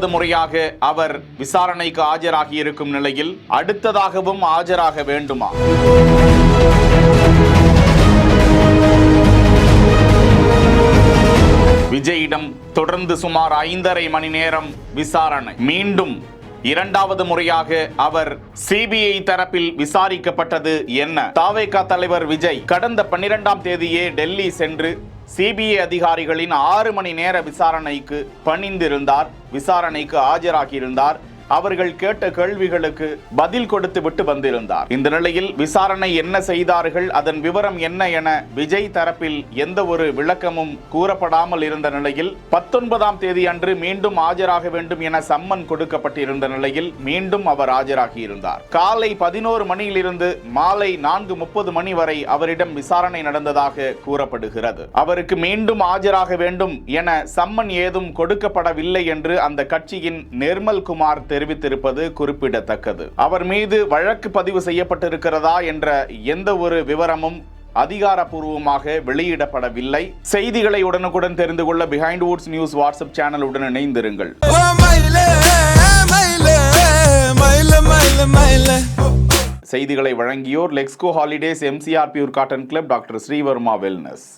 இரண்டாவது முறையாக அவர் விசாரணைக்கு ஆஜராகி இருக்கும் நிலையில் அடுத்ததாகவும் ஆஜராக வேண்டுமா? விஜயிடம் தொடர்ந்து சுமார் 5.5 மணி நேரம் விசாரணை. மீண்டும் இரண்டாவது முறையாக அவர் சிபிஐ தரப்பில் விசாரிக்கப்பட்டது என்ன? தாவேகா தலைவர் விஜய் கடந்த 12ஆம் தேதியே டெல்லி சென்று சிபிஐ அதிகாரிகளின் 6 மணி நேர விசாரணைக்கு பணிந்திருந்தார். விசாரணைக்கு ஆஜராகியிருந்தார். அவர்கள் கேட்ட கேள்விகளுக்கு பதில் கொடுத்து விட்டு வந்திருந்தார். இந்த நிலையில் விசாரணை என்ன செய்தார்கள், அதன் விவரம் என்ன என விஜய் தரப்பில் எந்த ஒரு விளக்கமும் கூறப்படாமல் இருந்த நிலையில் 19ஆம் தேதி அன்று மீண்டும் ஆஜராக வேண்டும் என சம்மன் கொடுக்கப்பட்டிருந்த நிலையில் மீண்டும் அவர் ஆஜராகியிருந்தார். காலை 11 மணியிலிருந்து மாலை 4:30 மணி வரை அவரிடம் விசாரணை நடந்ததாக கூறப்படுகிறது. அவருக்கு மீண்டும் ஆஜராக வேண்டும் என சம்மன் ஏதும் கொடுக்கப்படவில்லை என்று அந்த கட்சியின் நிர்மல் குமார் தெரிவித்திருப்பது குறிப்பிடத்தக்கது. அவர் மீது வழக்கு பதிவு செய்யப்பட்டிருக்கிறதா என்ற எந்த ஒரு விவரமும் அதிகாரப்பூர்வமாக வெளியிடப்படவில்லை. செய்திகளை உடனுக்குடன் தெரிந்து கொள்ள பிஹைண்ட் வுட்ஸ் நியூஸ் வாட்ஸ்அப் சேனலுடன் இணைந்திருங்கள். செய்திகளை வழங்கியோர் Lexco holidays, MCR pure cotton club, doctor Srivarma wellness.